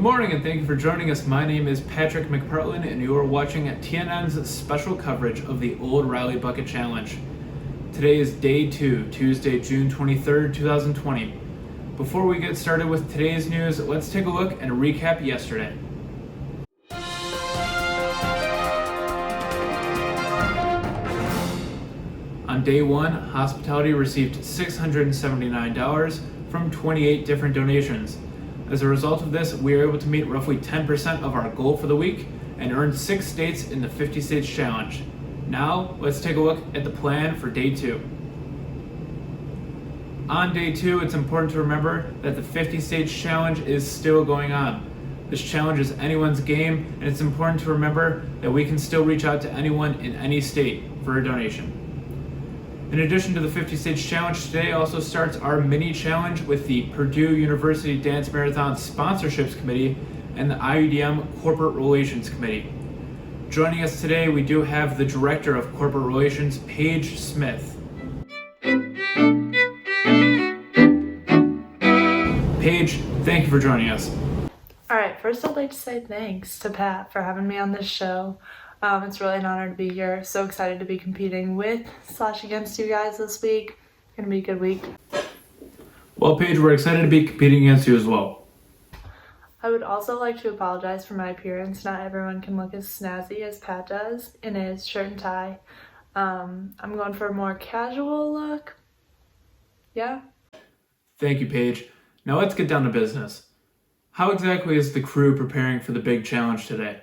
morning and thank you for joining us. My name is Patrick McPartland and you are watching TNN's special coverage of the Old Riley Bucket Challenge. Today is day 2, Tuesday, June 23rd, 2020. Before we get started with today's news, let's take a look and recap yesterday. On day 1, hospitality received $679 from 28 different donations. As a result of this, we were able to meet roughly 10% of our goal for the week and earned 6 states in the 50 States Challenge. Now, let's take a look at the plan for day 2. On day 2, it's important to remember that the 50 States Challenge is still going on. This challenge is anyone's game, and it's important to remember that we can still reach out to anyone in any state for a donation. In addition to the 50 States Challenge, today also starts our mini challenge with the Purdue University Dance Marathon Sponsorships Committee and the IUDM Corporate Relations Committee. Joining us today, we do have the Director of Corporate Relations, Paige Smith. Paige, thank you for joining us. All right, first I'd like to say thanks to Pat for having me on this show. It's really an honor to be here. So excited to be competing with / against you guys this week. Gonna be a good week. Well, Paige, we're excited to be competing against you as well. I would also like to apologize for my appearance. Not everyone can look as snazzy as Pat does in his shirt and tie. I'm going for a more casual look. Yeah? Thank you, Paige. Now let's get down to business. How exactly is the crew preparing for the big challenge today?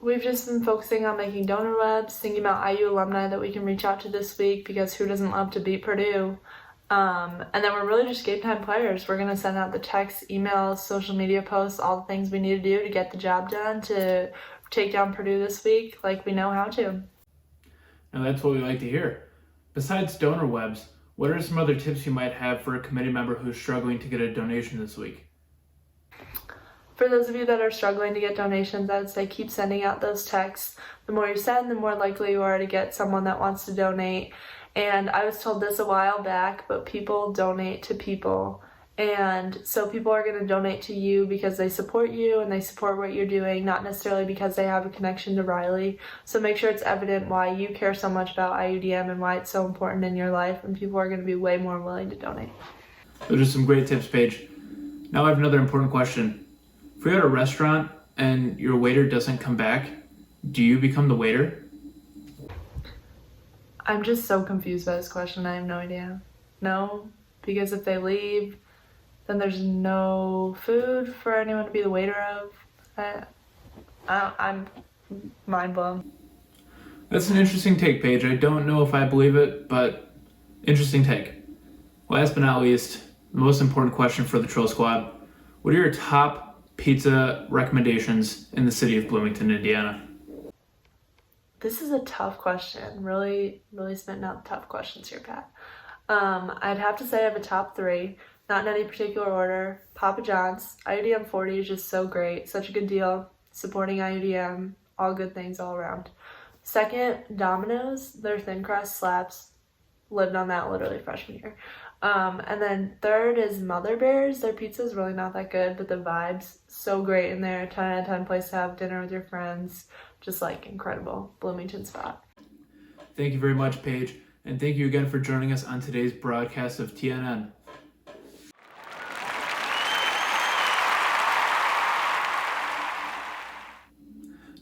We've just been focusing on making donor webs, thinking about IU alumni that we can reach out to this week because who doesn't love to beat Purdue? And then we're really just game time players. We're going to send out the texts, emails, social media posts, all the things we need to do to get the job done to take down Purdue this week like we know how to. Now that's what we like to hear. Besides donor webs, what are some other tips you might have for a committee member who's struggling to get a donation this week? For those of you that are struggling to get donations, I would say keep sending out those texts. The more you send, the more likely you are to get someone that wants to donate. And I was told this a while back, but people donate to people. And so people are going to donate to you because they support you and they support what you're doing, not necessarily because they have a connection to Riley. So make sure it's evident why you care so much about IUDM and why it's so important in your life, and people are going to be way more willing to donate. Those are some great tips, Paige. Now I have another important question. If you're at a restaurant and your waiter doesn't come back, do you become the waiter? I'm just so confused by this question. I have no idea. No, because if they leave, then there's no food for anyone to be the waiter of. I'm mind blown. That's an interesting take, Paige. I don't know if I believe it, but interesting take. Last but not least, the most important question for the Trill Squad. What are your top pizza recommendations in the city of Bloomington, Indiana? This is a tough question. Really spitting out tough questions here, Pat. I'd have to say I have a top 3, not in any particular order. Papa John's, IUDM 40 is just so great, such a good deal. Supporting IUDM, all good things all around. Second, Domino's, their thin crust slaps. Lived on that literally freshman year. And then third is Mother Bear's. Their pizza is really not that good, but the vibe's so great in there. 10 out of 10 place to have dinner with your friends. Just like incredible Bloomington spot. Thank you very much, Paige, and thank you again for joining us on today's broadcast of TNN.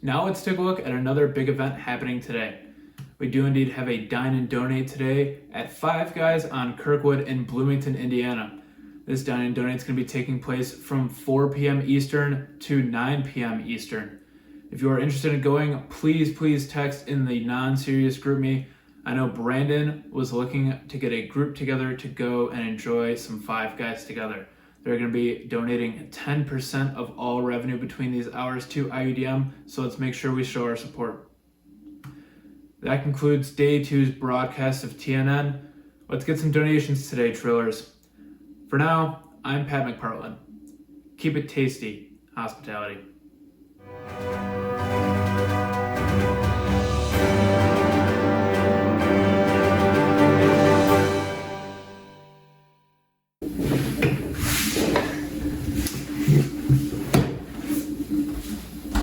Now let's take a look at another big event happening today. We do indeed have a Dine and Donate today at Five Guys on Kirkwood in Bloomington, Indiana. This Dine and Donate is going to be taking place from 4 p.m. Eastern to 9 p.m. Eastern. If you are interested in going, please text in the non-serious group me. I know Brandon was looking to get a group together to go and enjoy some Five Guys together. They're going to be donating 10% of all revenue between these hours to IUDM, so let's make sure we show our support. That concludes day 2's broadcast of TNN. Let's get some donations today, Trillers. For now, I'm Pat McPartland. Keep it tasty, hospitality.